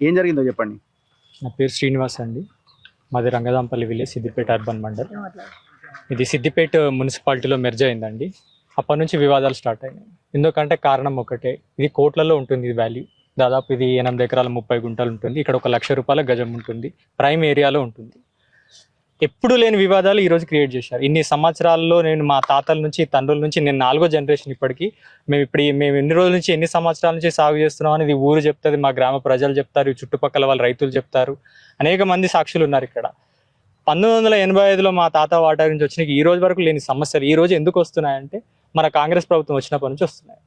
ఏం జరిగిందో చెప్పండి. నా పేరు శ్రీనివాస్ అండి. మాది రంగదాంపల్లి విలేజ్, సిద్దిపేట అర్బన్ మండల్. ఇది సిద్దిపేట మున్సిపాలిటీలో మెర్జ్ అయిందండి. అప్పటి నుంచి వివాదాలు స్టార్ట్ అయినాయి. ఎందుకంటే కారణం ఒకటే, ఇది కోట్లలో ఉంటుంది. ఇది వాల్యూ దాదాపు ఇది 8 ఎకరాల 30 గుంటలు ఉంటుంది. ఇక్కడ 1,00,000 రూపాయల గజం ఉంటుంది. ప్రైమ్ ఏరియాలో ఉంటుంది. ఎప్పుడు లేని వివాదాలు ఈరోజు క్రియేట్ చేశారు. ఇన్ని సంవత్సరాల్లో నేను మా తాతల నుంచి తండ్రుల నుంచి నేను 4వ జనరేషన్ ఇప్పటికీ. మేము ఎన్ని రోజుల నుంచి ఎన్ని సంవత్సరాల నుంచి సాగు చేస్తున్నాం అనేది ఊరు చెప్తుంది, మా గ్రామ ప్రజలు చెప్తారు, ఈ చుట్టుపక్కల వాళ్ళ రైతులు చెప్తారు. అనేక మంది సాక్షులు ఉన్నారు ఇక్కడ. 1985లో మా తాత వాటా నుంచి వచ్చిన ఈ రోజు వరకు లేని సమస్యలు ఈ రోజు ఎందుకు వస్తున్నాయంటే మన కాంగ్రెస్ ప్రభుత్వం వచ్చినప్పటి నుంచి వస్తున్నాయి.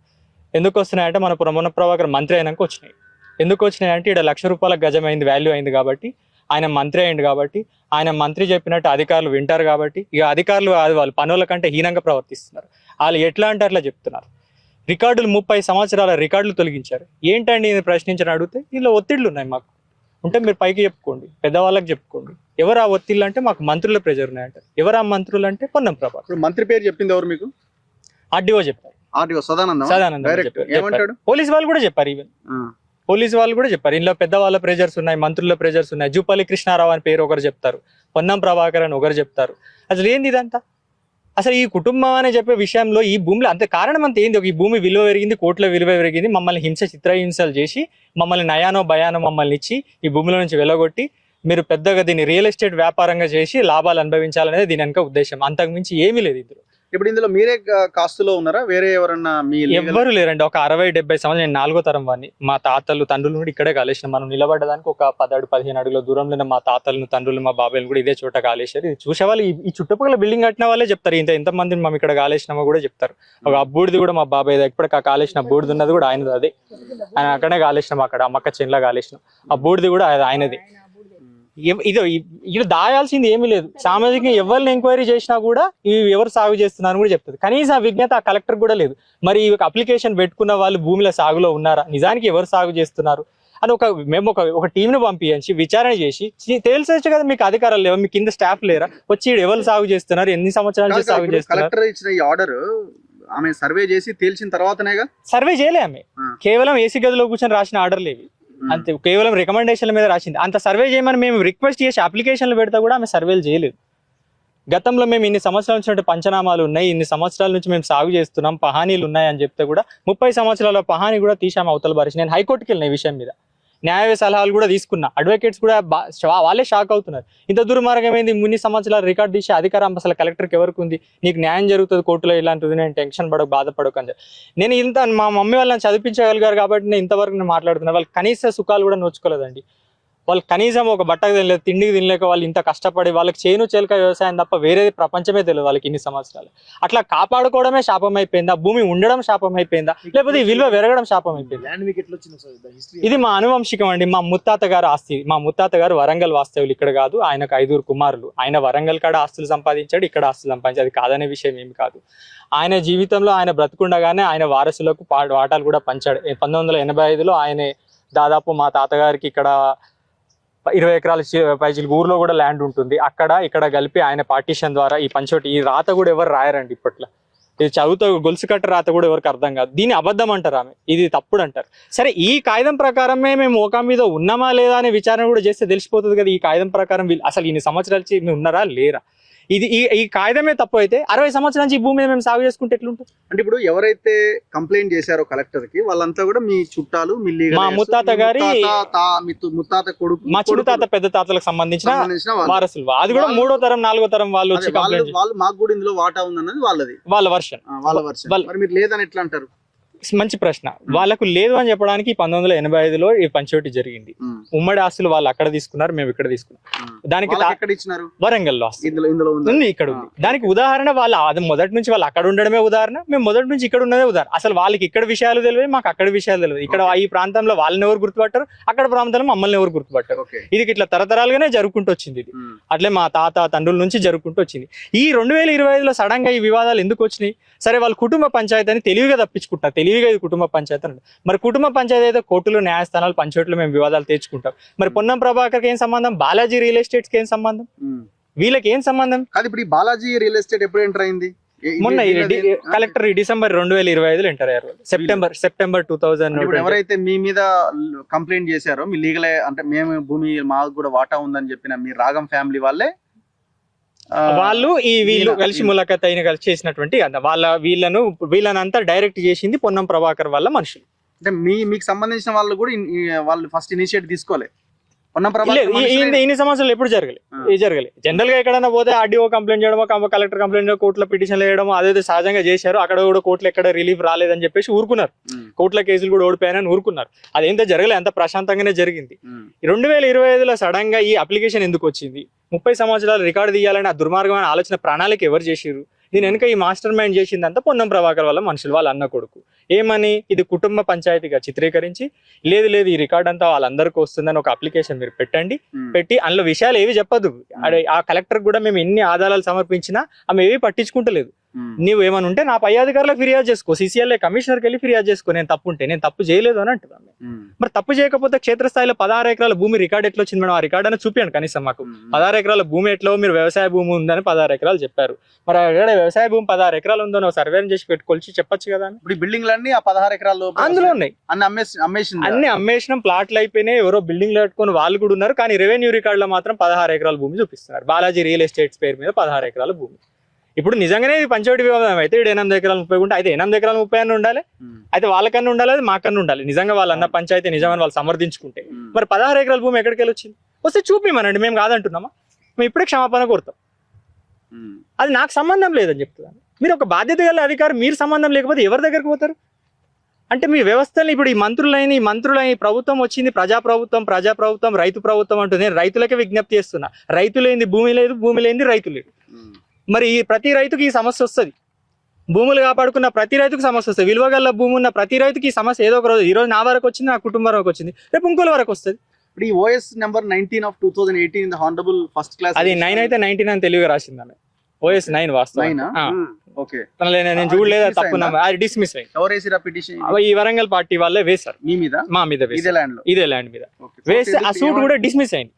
ఎందుకు వస్తున్నాయంటే మన పొన్న ప్రభాకర్ మంత్రి అయినాక వచ్చినాయి. ఎందుకు వచ్చినాయంటే ఇక్కడ 1,00,000 రూపాయల గజం అయింది, వాల్యూ అయింది కాబట్టి, ఆయన మంత్రి అయింది కాబట్టి, ఆయన మంత్రి చెప్పినట్టు అధికారులు వింటారు కాబట్టి, ఇక అధికారులు వాళ్ళు పనుల కంటే హీనంగా ప్రవర్తిస్తున్నారు. వాళ్ళు ఎట్లా అంటే అట్లా చెప్తున్నారు. రికార్డులు 30 సంవత్సరాల రికార్డులు తొలగించారు. ఏంటండి ఇది ప్రశ్నించని అడిగితే దీనిలో ఒత్తిళ్లు ఉన్నాయి మాకు ఉంటే మీరు పైకి చెప్పుకోండి, పెద్దవాళ్ళకి చెప్పుకోండి. ఎవరు ఆ ఒత్తిళ్ళు అంటే మాకు మంత్రుల ప్రెజర్ ఉన్నాయంటారు. ఎవరు ఆ మంత్రులు అంటే పొన్నం ప్రభాకర్. మంత్రి పేరు చెప్పింది ఎవరు మీకు? ఆర్డీఓ చెప్పారు. ఆర్డీఓ సదానందం చెప్పారు. పోలీస్ వాళ్ళు కూడా చెప్పారు. ఈవెన్ పోలీసు వాళ్ళు కూడా చెప్పారు. ఇంట్లో పెద్దవాళ్ళ ప్రెజర్స్ ఉన్నాయి, మంత్రుల ప్రెజర్స్ ఉన్నాయి. జూపల్లి కృష్ణారావు అని పేరు ఒకరు చెప్తారు, పొన్నం ప్రభాకర్ అని ఒకరు చెప్తారు. అసలు ఏంది ఇదంతా? అసలు ఈ కుటుంబం అనే చెప్పే విషయంలో ఈ భూమిలో అంతే కారణం అంత ఏంది? ఈ భూమి విలువ పెరిగింది, కోట్ల విలువ పెరిగింది, మమ్మల్ని చిత్రహింసలు చేసి మమ్మల్ని నయానో భయానో మమ్మల్ని ఇచ్చి ఈ భూమిలో నుంచి వెళ్ళగొట్టి మీరు పెద్దగా దీన్ని రియల్ ఎస్టేట్ వ్యాపారంగా చేసి లాభాలు అనుభవించాలనేది దీని వెనక ఉద్దేశం. అంతకు మించి ఏమీ లేదు ఇందులో. ఇప్పుడు ఇందులో మీరే కాస్తులో ఉన్నారా? వేరే ఎవరన్నా? ఎవ్వరు లేరండి. ఒక 60-70 సంవత్సరాలు. నేను 4వ తరం వాడిని. మా తాతలు తండ్రులు కూడా ఇక్కడే కాలేసిన. మనం నిలబడ్డదానికి ఒక 10-15 అడుగుల దూరంలో మా తాతలను తండ్రులు మా బాబాయిలు కూడా ఇదే చోట కాలేశారు. ఇది చూసేవాళ్ళు ఈ చుట్టుపక్కల బిల్డింగ్ కట్టిన వాళ్ళే చెప్తారు. ఎంతమంది మేము ఇక్కడ కాలేసినామో కూడా చెప్తారు. ఒక అబ్బూడిది కూడా మా బాబాయ్ ఇప్పటికి కాలేసిన బూడిది ఉన్నది కూడా ఆయనది. అదే ఆయన అక్కడే కాలేసినాం, అక్కడ అమ్మక్క చెన్లా కాలేసినాం. ఆ బూడిది కూడా ఆయనది. ఇది దాయాల్సింది ఏమీ లేదు. సామాజికంగా ఎవరిని ఎంక్వైరీ చేసినా కూడా ఇవి ఎవరు సాగు చేస్తున్నారని కూడా చెప్తుంది. కనీసం ఆ విజ్ఞత ఆ కలెక్టర్ కూడా లేదు. మరి అప్లికేషన్ పెట్టుకున్న వాళ్ళు భూమిలో సాగులో ఉన్నారా, నిజానికి ఎవరు సాగు చేస్తున్నారు అని మేము ఒక టీంను పంపించి విచారణ చేసి తెలిసొచ్చు కదా. మీకు అధికారాలు లేవా? మీ కింద స్టాఫ్ లేరా? వచ్చి ఎవరు సాగు చేస్తున్నారు, ఎన్ని సంవత్సరాల నుంచి సాగు చేస్తున్నారు? కలెక్టర్ ఇచ్చిన ఈ ఆర్డర్ ఆమె సర్వే చేసి తేల్చిన తర్వాతనేగా. సర్వే చేయలే ఆమె. కేవలం ఏసీ గదిలో కూర్చొని రాసిన ఆర్డర్ లేవి అంతే. కేవలం రికమెండేషన్ల మీద రాసింది. అంత సర్వే చేయమని మేము రిక్వెస్ట్ చేసి అప్లికేషన్లు పెడతా కూడా ఆమె సర్వేలు చేయలేదు. గతంలో మేము ఇన్ని సంవత్సరాల నుంచి పంచనామాలు ఉన్నాయి, ఇన్ని సంవత్సరాల నుంచి మేము సాగు చేస్తున్నాం, పహానీలు ఉన్నాయి అని చెప్తే కూడా 30 సంవత్సరాల పహానీ కూడా తీసాము అవతల బారిసి. నేను హైకోర్టుకి వెళ్ళిన ఈ విషయం మీద, న్యాయ సలహాలు కూడా తీసుకున్నా. అడ్వకేట్స్ కూడా వాళ్ళే షాక్ అవుతున్నారు. ఇంత దుర్మార్గమైంది, ఇన్ని సంవత్సరాలు రికార్డు తీసి అధికారం అసలు కలెక్టర్కి ఎవరికి ఉంది? నీకు న్యాయం జరుగుతుంది కోర్టులో, ఇలాంటిది, నేను టెన్షన్ బాధపడకు అని. నేను మా మమ్మీ వాళ్ళని చదివించగలిగారు కాబట్టి నేను ఇంతవరకు నేను మాట్లాడుతున్నా. వాళ్ళు కనీస సుఖాలు కూడా నోచుకోలేదండి. వాళ్ళు కనీసం ఒక బట్టకు తినలేదు, తిండికి తినలేక వాళ్ళు ఇంత కష్టపడి వాళ్ళకి చేను చెలక వ్యవసాయం తప్ప వేరే ప్రపంచమే తెలియదు వాళ్ళకి ఇన్ని సంవత్సరాలు. అట్లా కాపాడుకోవడమే శాపం అయిపోయిందా? భూమి ఉండడం శాపం అయిపోయిందా? లేకపోతే ఈ విలువ పెరగడం శాపం అయిపోయిందా? ఇది మా అనువంశికం అండి. మా ముత్తాత గారు ఆస్తి. మా ముత్తాత గారు వరంగల్ వాస్తవులు, ఇక్కడ కాదు. ఆయనకు 5 కుమారులు. ఆయన వరంగల్ కాడ ఆస్తులు సంపాదించాడు, ఇక్కడ ఆస్తులు సంపాదించాడు. అది కాదనే విషయం ఏమి కాదు. ఆయన జీవితంలో ఆయన బ్రతుకుండగానే ఆయన వారసులకు వాటాలు కూడా పంచాడు. 1985లో ఆయనే దాదాపు మా తాతగారికి ఇక్కడ 20 ఎకరాల పైచీలకు ఊర్లో కూడా ల్యాండ్ ఉంటుంది. అక్కడ ఇక్కడ కలిపి ఆయన పార్టీషన్ ద్వారా ఈ పంచోటి, ఈ రాత కూడా ఎవరు రాయరండి ఇప్పట్లో. ఇది చదువుతో గొలుసు కట్ట రాత కూడా ఎవరికి అర్థం కాదు. దీన్ని అబద్ధం అంటారు, ఆమె ఇది తప్పుడు అంటారు. సరే, ఈ కాగితం ప్రకారమే మేము మోకా మీద ఉన్నామా లేదా అనే విచారణ కూడా చేస్తే తెలిసిపోతుంది కదా. ఈ కాగితం ప్రకారం అసలు ఇన్ని సంవత్సరాలు మేము ఉన్నారా లేరా? ఈ కాగితమే తప్పు అయితే 60 సంవత్సరాల నుంచి ఈ భూమి మీద మేము సాగు చేసుకుంటే ఎట్లుంటుంది? అంటే ఇప్పుడు ఎవరైతే కంప్లైంట్ చేశారో కలెక్టర్ కి వాళ్ళంతా కూడా మీ చుట్టాలు, మా ముత్తాత గారి ముత్తాత కొడుకు, మా చిన్న తాత పెద్ద తాతలకు సంబంధించిన వారసులు. అది కూడా 3వ తరం 4వ తరం వాళ్ళు వచ్చి వాళ్ళు మాకు కూడా ఇందులో వాటా ఉందన్నది వాళ్ళది, వాళ్ళ వర్షన్. మరి మీరు లేదని ఎట్లా అంటారు? మంచి ప్రశ్న. వాళ్ళకు లేదు అని చెప్పడానికి 1985లో ఈ పంచోటి జరిగింది. ఉమ్మడి ఆస్తులు వాళ్ళు అక్కడ తీసుకున్నారు, మేము ఇక్కడ తీసుకున్నాం. దానికి వరంగల్లో ఉంది, ఇక్కడ ఉంది. దానికి ఉదాహరణ అది మొదటి నుంచి వాళ్ళు అక్కడ ఉండడమే ఉదాహరణ, మేము మొదటి నుంచి ఇక్కడ ఉన్నదే ఉదాహరణ. అసలు వాళ్ళకి ఇక్కడ విషయాలు తెలియదు, మాకు అక్కడ విషయాలు తెలియదు. ఇక్కడ ఈ ప్రాంతంలో వాళ్ళని ఎవరు గుర్తుపట్టారు, అక్కడ ప్రాంతంలో మమ్మల్ని ఎవరు గుర్తుపట్టారు. ఇది ఇట్లా తరతరాలుగానే జరుగుకుంటూ వచ్చింది. ఇది అట్లే మా తాత తండ్రుల నుంచి జరుగుకుంటూ వచ్చింది. ఈ 2025లో సడన్ గా ఈ వివాదాలు ఎందుకు వచ్చినాయి? సరే, వాళ్ళు కుటుంబ పంచాయతీ అని తెలివిగా తప్పించుకుంటారు. తెలివిగా ఇది కుటుంబ పంచాయతీ అంటే మరి కుటుంబ పంచాయతీ అయితే కోర్టులు, న్యాయస్థానాలు, పంచాయతీలు మేము వివాదాలు తెచ్చుకుంటాం. మరి పొన్నం ప్రభాకర్కి ఏం సంబంధం? బాలాజీ రియల్ ఎస్టేట్స్ కి ఏం సంబంధం? వీళ్ళకి ఏం సంబంధం? కాదు. ఇప్పుడు ఈ బాలాజీ రియల్ ఎస్టేట్ ఎప్పుడు ఎంటర్ అయింది? మొన్న కలెక్టర్ డిసెంబర్ 2025 ఎంటర్ అయ్యారు. సెప్టెంబర్ 2000. ఇప్పుడు ఎవరైతే మీ మీద కంప్లైంట్ చేశారో మీ లీగల్ అంటే మేము భూమి మాకు కూడా వాటా ఉందని చెప్పిన మీ రాగం ఫ్యామిలీ వాళ్ళే వాళ్ళు వీళ్ళు కలిసి ములాఖత్ అయిన కలిసి చేసినటువంటి వీళ్ళనంతా డైరెక్ట్ చేసింది పొన్నం ప్రభాకర్ వాళ్ళ మనుషులు. అంటే మీకు సంబంధించిన వాళ్ళు కూడా వాళ్ళు ఫస్ట్ ఇనిషియేటివ్ తీసుకోలే. ఇన్ని సంవత్సరాలు ఎప్పుడు జరగలేదు. జనరల్ గా ఎక్కడైనా పోతే ఆర్డీఓ కంప్లైంట్ చేయడమో, కలెక్టర్ కంప్లైంట్ కోర్టులో పిటిషన్ వేయడమో అదే సహజంగా చేశారు. అక్కడ కూడా కోర్టులో ఎక్కడ రిలీఫ్ రాలేదని చెప్పేసి ఊరుకున్నారు. కోర్టుల కేసులు కూడా ఓడిపోయానని ఊరుకున్నారు. అదేంతో జరగలేదు, అంత ప్రశాంతంగానే జరిగింది. 2025లో సడన్ గా ఈ అప్లికేషన్ ఎందుకు వచ్చింది? 30 సంవత్సరాలు రికార్డు తీయాలని ఆ దుర్మార్గమైన ఆలోచన ప్రణాళిక ఎవరు చేసిరు? దీని వెనుక ఈ మాస్టర్ మైండ్ చేసిందంతా పొన్నం ప్రభాకర్ వాళ్ళ మనుషులు, వాళ్ళ అన్న కొడుకు. ఏమని ఇది కుటుంబ పంచాయతీగా చిత్రీకరించి లేదు ఈ రికార్డ్ అంతా వాళ్ళందరికీ వస్తుందని ఒక అప్లికేషన్ మీరు పెట్టి అందులో విషయాలు ఏవి చెప్పదు. ఆ కలెక్టర్ కూడా మేము ఎన్ని ఆధారాలు సమర్పించినా ఆమె ఏవి పట్టించుకుంటలేదు. నువ్వు ఏమని ఉంటే నా పై అధికారులకు ఫిర్యాదు చేసుకో, CCLA కమిషనర్కి వెళ్ళి ఫిర్యాదు చేసుకో, నేను తప్పు చేయలేదు అని అంటున్నాను. మరి తప్పు చేయకపోతే క్షేత్రస్థాయిలో 16 ఎకరాల భూమి రికార్డ్ ఎట్లా వచ్చింది మేడం? ఆ రికార్డ్ అని చూపించండి కనీసం మాకు. 16 ఎకరాల భూమి ఎట్లో మీరు వ్యవసాయ భూమి ఉందని 16 ఎకరాలు చెప్పారు. మరి అక్కడ వ్యవసాయ భూమి 16 ఎకరాలు ఉందని సర్వే చేసి పెట్టుకొచ్చి చెప్పొచ్చు కదా. ఇప్పుడు బిల్డింగ్లు అన్ని ఆ 16 ఎకరాలు అందులో ఉన్నాయి, అన్ని అమ్మేసినాం, ప్లాట్లు అయిపోయినాయి, ఎవరో బిల్డింగ్లు కట్టుకుని వాళ్ళు కూడా ఉన్నారు. కానీ రెవెన్యూ రికార్డ్ లో మాత్రం 16 ఎకరాల భూమి చూపిస్తున్నారు. బాలాజీ రియల్ ఎస్టేట్స్ పేరు మీద 16 ఎకరాల భూమి. ఇప్పుడు నిజంగానే పంచవటి వివాదం అయితే 8 ఎకరాలు 30 గుంట అయితే 8 ఎకరాలు 30 అని ఉండాలి. అయితే వాళ్ళకన్నా ఉండాలి, అది మాకన్నా ఉండాలి. నిజంగా వాళ్ళన్న పంచాయతీ నిజమని వాళ్ళు సమర్థించుకుంటే మరి 16 ఎకరాల భూమి ఎక్కడికి వెళ్ళి వచ్చింది? వస్తే చూపిమనండి, మేము కాదంటున్నామా? మేము ఇప్పుడే క్షమాపణ కోరుతాం. అది నాకు సంబంధం లేదని చెప్తున్నాను. మీరు ఒక బాధ్యత గల అధికారి, మీరు సంబంధం లేకపోతే ఎవరి దగ్గరకు పోతారు? అంటే మీ వ్యవస్థలు ఇప్పుడు ఈ మంత్రులైన ప్రభుత్వం వచ్చింది, ప్రజాప్రభుత్వం, రైతు ప్రభుత్వం అంటూ నేను రైతులకే విజ్ఞప్తి చేస్తున్నా. రైతు లేనిది భూమి లేదు, భూమి లేనిది రైతు లేడు. మరి ప్రతి రైతుకి ఈ సమస్య వస్తుంది. భూములు కాపాడుకున్న ప్రతి రైతుకు సమస్య వస్తుంది. విలువగల భూమి ఉన్న ప్రతి రైతుకి ఈ సమస్య ఏదో ఒక రోజు, ఈ రోజు నా వరకు వచ్చింది, నా కుటుంబం వరకు వచ్చింది, రేపు ఇంకోల వరకు వస్తుంది. ఇప్పుడు ఈ OS number 19 of 2018 the honourable first class, అది 9 అయితే 19 అని తెలుగుగా రాసింది ఆమె. OS 9 వాస్తవం. ఓకే, నేను చూడలేదు, తప్పు అది డిస్మిస్ అయింది. ఎవరు వేసిరా పిటిషన్? ఈ వరంగల్ పార్టీ వాళ్ళే వేశారు మీ మీద, మా మీద, ఇదే ల్యాండ్ మీద వేస్తే ఆ సూట్ కూడా డిస్మిస్ అయింది.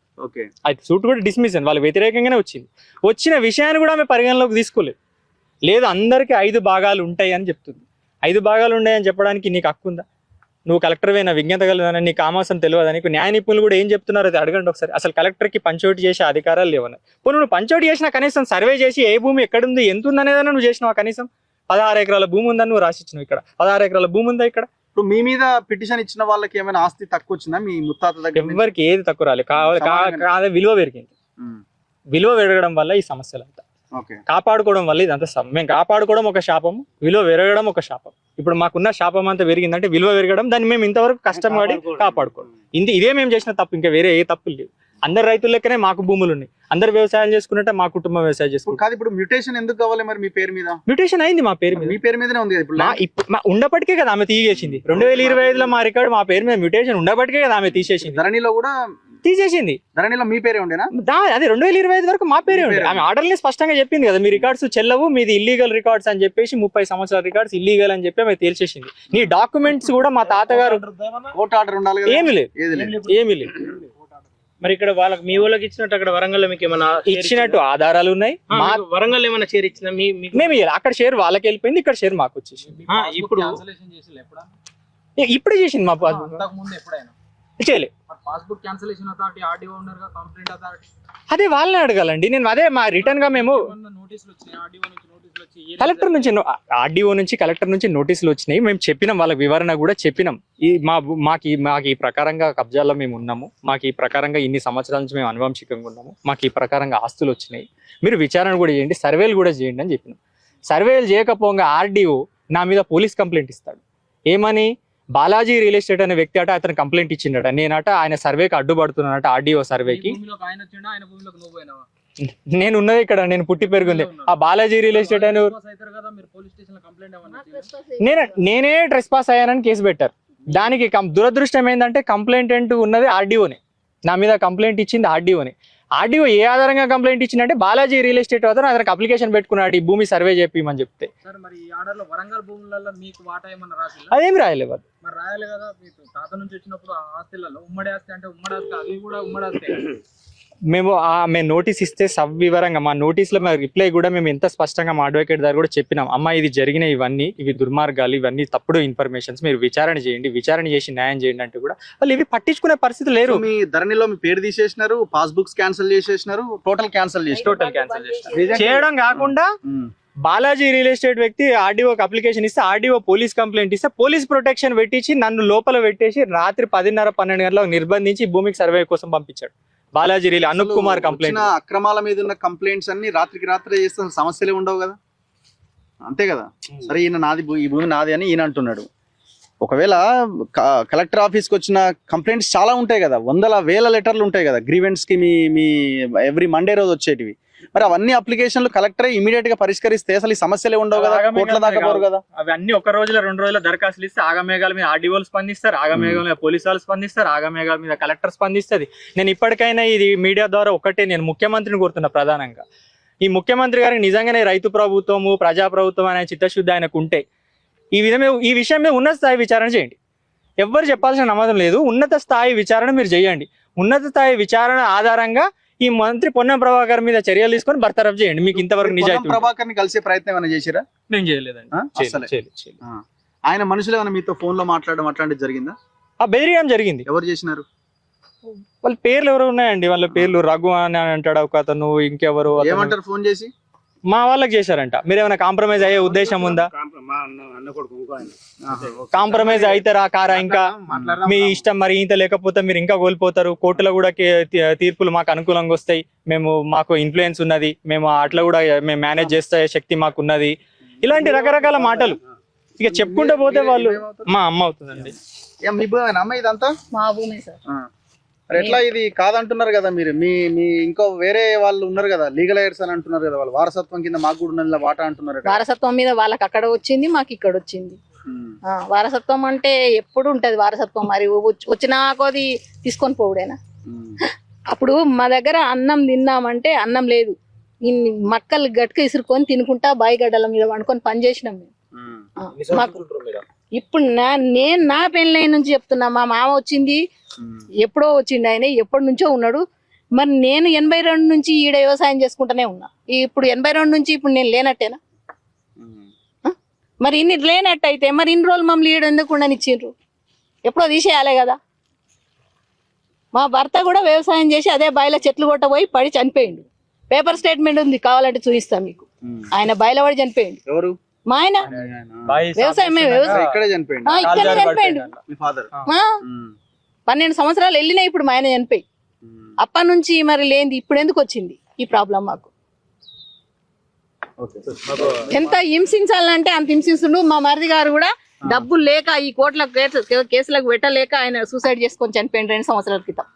అయితే సూట్ కూడా డిస్మిస్ అయింది, వాళ్ళకి వ్యతిరేకంగానే వచ్చిన విషయాన్ని కూడా ఆమె పరిగణలోకి తీసుకోలేదు. లేదు అందరికి 5 భాగాలు ఉంటాయి అని చెప్తుంది. 5 భాగాలు ఉన్నాయని చెప్పడానికి నీకు హక్కు ఉందా? నువ్వు కలెక్టర్ అయినా విజ్ఞత కలదని, నీకు ఆమాసం తెలియదా? నీకు న్యాయ నిపుణులు కూడా ఏం చెప్తున్నారు అది అడగండి ఒకసారి. అసలు కలెక్టర్కి పంచోటి చేసే అధికారాలు లేవన్నారు. పోనీ నువ్వు పంచోటి చేసినా కనీసం సర్వే చేసి ఏ భూమి ఎక్కడుంది, ఎంత ఉందనేదని నువ్వు చేసినావు. కనీసం 16 ఎకరాల భూమి ఉందని నువ్వు రాసిచ్చినావు. ఇక్కడ 16 ఎకరాల భూమి ఉందా? ఇక్కడ ఇప్పుడు మీ మీద పిటిషన్ ఇచ్చిన వాళ్ళకి ఏమైనా ఆస్తి తక్కువ వచ్చిందా? మీ ముత్తాత దగ్గర ఎవరికి ఏది తక్కువ రాలేదు, కావాలి విలువ పెరిగింది. విలువ పెరగడం వల్ల ఈ సమస్యలు అంతా, కాపాడుకోవడం వల్ల ఇదంతా. మేము కాపాడుకోవడం ఒక శాపం, విలువ పెరగడం ఒక శాపం. ఇప్పుడు మాకున్న శాపం అంతా పెరిగిందంటే విలువ పెరగడం, దాన్ని మేము ఇంతవరకు కష్టం పడి కాపాడుకోవడం. ఇదే మేము చేసిన తప్పు, ఇంకా వేరే ఏ తప్పులు లేవు. అందరు రైతుల లెక్కనే మాకు భూములు ఉన్నాయి, అందరు వ్యవసాయం చేసుకున్నట్టే మా కుటుంబం వ్యవసాయం చేసుకుంటాం. ఇప్పుడు మ్యూటేషన్ ఎందుకు కావాలి మరి? మీ పేరు మీద మ్యూటేషన్ అయింది, మా పేరు మీద, మీ పేరు మీదనే ఉంది. ఇప్పుడు ఉండబట్టికే కదా ఆమె తీసేసింది. 2025లో మా రికార్డు మా పేరు మీద మ్యూటేషన్ ఉండబట్టికే కదా ఆమె తీసేసింది. ధరణిలో కూడా తీసేసింది. ధరణిలో మీ పేరే ఉండేనా? అదే 2025 వరకు మా పేరే ఉండే. ఆమె ఆర్డర్ని స్పష్టంగా చెప్పింది కదా, మీ రికార్డ్స్ చెల్లవు, మీది ఇల్లీగల్ రికార్డ్స్ అని చెప్పేసి 30 సంవత్సరాల రికార్డ్స్ ఇల్లీగల్ అని చెప్పి ఆమె తేల్చేసింది. నీ డాక్యుమెంట్స్ కూడా మా తాతగారు కోర్టు ఆర్డర్ ఉండాలి, ఏమీ లేదు. మరి ఇక్కడ వాళ్ళకి మీ వాళ్ళకి ఇచ్చినట్టు అక్కడ వరంగల్ మీకు ఏమైనా ఇచ్చినట్టు ఆధారాలు ఉన్నాయి? వరంగల్ ఏమైనా షేర్ ఇచ్చిన మేము అక్కడ షేర్ వాళ్ళకి వెళ్ళిపోయింది, ఇక్కడ షేర్ మాకు వచ్చేసింది. ఇప్పుడే చేసింది మా చేయలేదు. అదే వాళ్ళని అడగాలండి. నేను అదే మా రిటర్న్ గా మేము కలెక్టర్ నుంచి, ఆర్డీఓ నుంచి, కలెక్టర్ నుంచి నోటీసులు వచ్చినాయి. మేము చెప్పినాం, వాళ్ళకి వివరణ కూడా చెప్పినాం. మాకు ఈ ప్రకారంగా కబ్జాల్లో మేము ఉన్నాము, మాకు ఈ ప్రకారంగా ఇన్ని సంవత్సరాల నుంచి మేము అనువంశికంగా ఉన్నాము, మాకు ఈ ప్రకారంగా ఆస్తులు వచ్చినాయి, మీరు విచారణ కూడా చేయండి, సర్వేలు కూడా చేయండి అని చెప్పినాం. సర్వేలు చేయకపోగా ఆర్డీఓ నా మీద పోలీస్ కంప్లైంట్ ఇస్తాడు. ఏమని? బాలాజీ రియల్ ఎస్టేట్ అనే వ్యక్తి అట అతను కంప్లైంట్ ఇచ్చిండట, నేనట ఆయన సర్వేకి అడ్డుపడుతున్నానట, ఆర్డీఓ సర్వేకి. నేను ఉన్నది ఇక్కడ, నేను పుట్టి పెరుగుంది. ఆ బాలాజీ రియల్ ఎస్టేట్ అని నేనే ట్రెస్ పాస్ అయ్యానని కేసు పెట్టారు. దానికి దురదృష్టం ఏంటంటే కంప్లైంట్ ఉన్నది ఆర్డీఓనే, నా మీద కంప్లైంట్ ఇచ్చింది ఆర్డీఓనే. ఆర్డీఓ ఏ ఆధారంగా కంప్లైంట్ ఇచ్చిందంటే బాలాజీ రియల్ ఎస్టేట్ అతను అతనికి అప్లికేషన్ పెట్టుకున్నాడు ఈ భూమి సర్వే చెప్పమని చెప్తే. అదేమి రాయలేదు. మేము నోటీస్ ఇస్తే సవివరంగా మా నోటీస్లో మా రిప్లై కూడా మేము ఎంత స్పష్టంగా మా అడ్వకేట్ దగ్గర కూడా చెప్పినాం, అమ్మ ఇది జరిగిన ఇవి దుర్మార్గాలు, ఇవన్నీ తప్పుడు ఇన్ఫర్మేషన్స్, మీరు విచారణ చేయండి, విచారణ చేసి న్యాయం చేయండి అంటే కూడా వాళ్ళు ఇవి పట్టించుకునే పరిస్థితి లేరు. మీ ధరణిలో మీ పేరు తీసేసినారు, పాస్బుక్స్ క్యాన్సిల్ చేసేసినారు, టోటల్ క్యాన్సిల్ చేయడం కాకుండా బాలాజీ రియల్ ఎస్టేట్ వ్యక్తి ఆర్డీఓకి అప్లికేషన్ ఇస్తే ఆర్డీఓ పోలీస్ కంప్లైంట్ ఇస్తే పోలీస్ ప్రొటెక్షన్ పెట్టించి నన్ను లోపల పెట్టేసి రాత్రి 10:30-12 గంటలకు నిర్బంధించి భూమికి సర్వే కోసం పంపించాడు. Balaji real Anoop Kumar complaint. అక్రమాల మీద ఉన్న కంప్లైంట్స్ అన్ని రాత్రికి రాత్రి చేస్తే సమస్యలే ఉండవు కదా, అంతే కదా. సరే ఈయన నాది ఈ భూమి నాది అని ఈయన అంటున్నాడు. ఒకవేళ కలెక్టర్ ఆఫీస్కి వచ్చిన కంప్లైంట్స్ చాలా ఉంటాయి కదా, వందల వేల లెటర్లు ఉంటాయి కదా గ్రీవెంట్స్కి, మీ ఎవ్రీ మండే రోజు వచ్చేటివి. మరి అవన్నీ అప్లికేషన్లు కలెక్టరే ఇమీడియట్ గా పరిష్కరిస్తే అసలు ఈ సమస్యలే ఉండవు కదా, కోట్ల దాకా పోరు కదా. అవన్నీ ఒక రోజులో 2 రోజుల దరఖాస్తులు ఇస్తే ఆగమేఘాల మీద ఆర్డీఓలు స్పందిస్తారు, ఆగమేఘాల మీద పోలీసు వాళ్ళు స్పందిస్తారు, ఆగమేఘాల మీద కలెక్టర్ స్పందిస్తుంది. నేను ఇప్పటికైనా ఇది మీడియా ద్వారా ఒకటే నేను ముఖ్యమంత్రిని కోరుతున్నా ప్రధానంగా, ఈ ముఖ్యమంత్రి గారికి నిజంగానే రైతు ప్రభుత్వము ప్రజాప్రభుత్వం అనే చిత్తశుద్ధి ఆయనకు ఉంటే ఈ విషయం మీద ఉన్నత స్థాయి విచారణ చేయండి. ఎవ్వరు చెప్పాల్సిన నమ్మకం లేదు, ఉన్నత స్థాయి విచారణ మీరు చేయండి. ఉన్నత స్థాయి విచారణ ఆధారంగా ఈ మంత్రి పొన్నం ప్రభాకర్ మీద చర్యలు తీసుకొని బర్తరఫ్ చేయండి. మీకు ఇంతవరకు నిజాయితీ ప్రభాకర్ ని కలిసే ప్రయత్నం ఏమైనా చేసిరా? నేను చేయలేదండి. ఆయన మనుషులు ఏమైనా మీతో ఫోన్ లో మాట్లాడడం అట్లాంటిది జరిగిందా? బెదిరియడం జరిగింది. ఎవరు చేసినారు? వాళ్ళ పేర్లు ఎవరు ఉన్నాయండి, వాళ్ళ పేర్లు రఘు అని అంటాడు ఒక అతను, ఇంకెవరు ఏమంటారు ఫోన్ చేసి? మా వాళ్ళకి చేశారంట. మీరు ఏమైనా కాంప్రమైజ్ అయ్యే ఉద్దేశం ఉందా? కాంప్రమైజ్ అవుతారా కారా? ఇంకా మీ ఇష్టం, మరి ఇంత లేకపోతే మీరు ఇంకా కోల్పోతారు. కోర్టులో కూడా తీర్పులు మాకు అనుకూలంగా వస్తాయి, మాకు ఇన్ఫ్లుయెన్స్ ఉన్నది, మేము అట్లా కూడా మేము మేనేజ్ చేస్తే శక్తి మాకు ఉన్నది, ఇలాంటి రకరకాల మాటలు ఇక చెప్పుకుంటూ పోతే వాళ్ళు. మా అమ్మ అవుతుందండి. అమ్మ ఇదంతా మా భూమి సార్. ఎట్లా ఇది కాదంటున్నారు కదా మీరు? మీ ఇంకో వేరే వాళ్ళు ఉన్నారు కదా లీగల్ ఎయిడ్స్ అని అంటున్నారు కదా, వాళ్ళు వారసత్వం కింద మాకు కూడా ఉన్న వాటా అంటున్నారు. వారసత్వం మీద వాళ్ళకి అక్కడ వచ్చింది, మాకు ఇక్కడ వచ్చింది. వారసత్వం అంటే ఎప్పుడు ఉంటది వారసత్వం, మరి వచ్చినా కొద్ది తీసుకొని పోవుడేనా? అప్పుడు మా దగ్గర అన్నం తిన్నామంటే అన్నం లేదు, ఇన్ని మక్కలు గట్టుకు ఇసురుకొని తినుకుంటా బాయిగడ్డల మీద వండుకొని పని చేసినాం మేము. ఇప్పుడు నేను నా పెళ్ళైన నుంచి చెప్తున్నా, మా మామ వచ్చింది ఎప్పుడో వచ్చిండు, ఆయన ఎప్పటి నుంచో ఉన్నాడు. మరి నేను 82 నుంచి ఈడ వ్యవసాయం చేసుకుంటూనే ఉన్నా. ఇప్పుడు 82 నుంచి ఇప్పుడు నేను లేనట్టేనా? మరి ఇన్ని లేనట్టు అయితే మరి ఇన్ని రోజులు మమ్మల్ని ఈడ ఎందుకు ఉండనిచ్చిండ్రు? ఎప్పుడో తీసేయాలి కదా. మా భర్త కూడా వ్యవసాయం చేసి అదే బాయిలో చెట్లు కొట్టబోయి పడి చనిపోయిండు. పేపర్ స్టేట్మెంట్ ఉంది, కావాలంటే చూపిస్తాం మీకు. ఆయన బాయిలో పడి చనిపోయిండు. ఎవరు? మా ఆయన వ్యవసాయం ఇక్కడే చనిపోయిండు. 12 సంవత్సరాలు వెళ్ళినాయి ఇప్పుడు మా ఆయన చనిపోయి. అప్పటి నుంచి మరి లేనిది ఇప్పుడు ఎందుకు వచ్చింది ఈ ప్రాబ్లం మాకు? ఎంత హింసించాలంటే అంత హింసిస్తుండు. మా మరిది గారు కూడా డబ్బులు లేక ఈ కోట్ల కేసులకు పెట్టలేక ఆయన సూసైడ్ చేసుకొని చనిపోయింది 2 సంవత్సరాల క్రితం.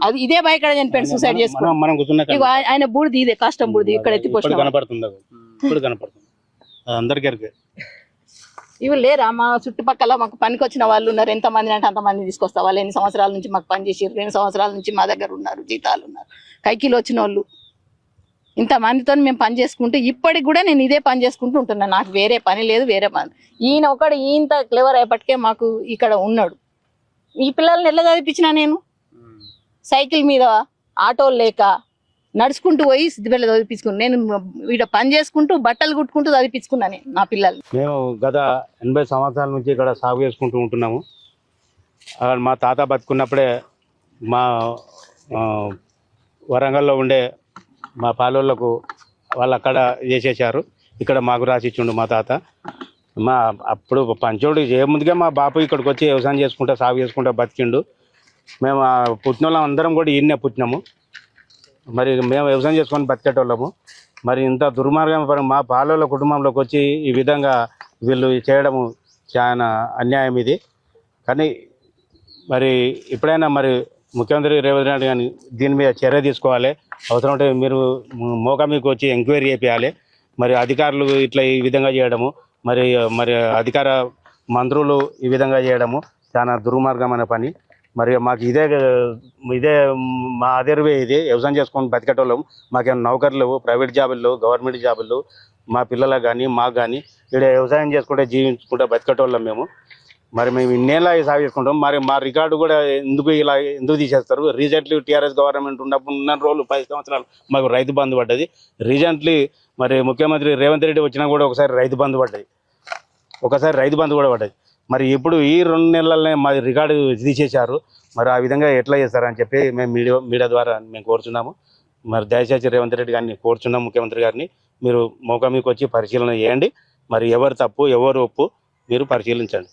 అది ఇదే బయట చనిపోయింది సూసైడ్ చేసుకొని. ఆయన బూడిది ఇదే కష్టం బూడిది ఇక్కడ ఎత్తిపోసిన ఇవి లేరా? మా చుట్టుపక్కల మాకు పనికి వచ్చిన వాళ్ళు ఉన్నారు, ఎంతమంది అంటే అంతమంది తీసుకొస్తా. వాళ్ళు 2 సంవత్సరాల నుంచి మాకు పని చేసి 2 సంవత్సరాల నుంచి మా దగ్గర ఉన్నారు, జీతాలు ఉన్నారు, కైకిలు వచ్చిన వాళ్ళు. ఇంతమందితో మేము పని చేసుకుంటూ ఇప్పటికి కూడా నేను ఇదే పని చేసుకుంటూ ఉంటున్నాను. నాకు వేరే పని లేదు, వేరే పని. ఈయన ఒకడు ఇంత క్లెవర్ అయ్యేపటికే మాకు ఇక్కడ ఉన్నాడు. ఈ పిల్లల్ని ఎలా చదివించినా నేను? సైకిల్ మీద ఆటోలు లేక నడుచుకుంటూ పోయి సిద్దిపేటలో చదివించుకున్నాను. నేను ఇక్కడ పని చేసుకుంటూ బట్టలు కుట్టుకుంటూ చదివించుకున్నాను నా పిల్లల్ని. మేము గత 80 సంవత్సరాల నుంచి ఇక్కడ సాగు చేసుకుంటూ ఉంటున్నాము. మా తాత బతుకున్నప్పుడే మా వరంగల్లో ఉండే మా పాలోళ్ళకు వాళ్ళు అక్కడ చేసేసారు, ఇక్కడ మాకు రాసిచ్చిండు మా తాత. అప్పుడు పంచోడు చేయముందుగా మా బాపు ఇక్కడికి వచ్చి వ్యవసాయం చేసుకుంటా సాగు చేసుకుంటా బతికిండు. మేము పుట్టిన వాళ్ళం అందరం కూడా ఈయన్నే పుట్టినాము. మరి మేము వ్యవసాయం చేసుకొని బతికేటోళ్ళము. మరి ఇంత దుర్మార్గం మా పాలోళ్ళ కుటుంబంలోకి వచ్చి ఈ విధంగా వీళ్ళు చేయడము చాలా అన్యాయం ఇది. కానీ మరి ఎప్పుడైనా మరి ముఖ్యమంత్రి రేవంత్ రెడ్డి కానీ దీని మీద చర్య తీసుకోవాలి. అవసరం ఉంటే మీరు మోకా మీకు వచ్చి ఎంక్వైరీ చేయాలి. మరి అధికారులు ఇట్లా ఈ విధంగా చేయడము, మరి అధికార మంత్రులు ఈ విధంగా చేయడము చాలా దుర్మార్గమైన పని. మరి మాకు ఇదే మా అదర్వే ఇది వ్యవసాయం చేసుకొని బతికేటోళ్ళం. మాకేమైనా నౌకర్లు లేవు, ప్రైవేట్ జాబులు లేవు, గవర్నమెంట్ జాబులు లేవు. మా పిల్లలకు కానీ మాకు కానీ ఇక్కడ వ్యవసాయం చేసుకుంటే జీవించుకుంటే బతికేటోళ్ళం మేము. మరి మేము ఇన్నేళ్ళ సాగు చేసుకుంటాం, మరి మా రికార్డు కూడా ఎందుకు తీసేస్తారు? రీసెంట్లీ టీఆర్ఎస్ గవర్నమెంట్ ఉన్నప్పుడు ఉన్న రోజులు 10 సంవత్సరాలు మాకు రైతు బంధు పడ్డది. రీసెంట్లీ మరి ముఖ్యమంత్రి రేవంత్ రెడ్డి వచ్చినా కూడా ఒకసారి రైతు బంధు పడ్డది, కూడా పడ్డది. మరి ఇప్పుడు ఈ 2 నెలలనే మా రికార్డు తీసేశారు. మరి ఆ విధంగా ఎట్లా చేస్తారని చెప్పి మేము మీడియా ద్వారా మేము కోరుచున్నాము. మరి దయచేసి రేవంత్ రెడ్డి గారిని కోరుచున్నాం, ముఖ్యమంత్రి గారిని, మీరు మౌకా మీకు వచ్చి పరిశీలన చేయండి. మరి ఎవరు తప్పు ఎవరు ఒప్పు మీరు పరిశీలించండి.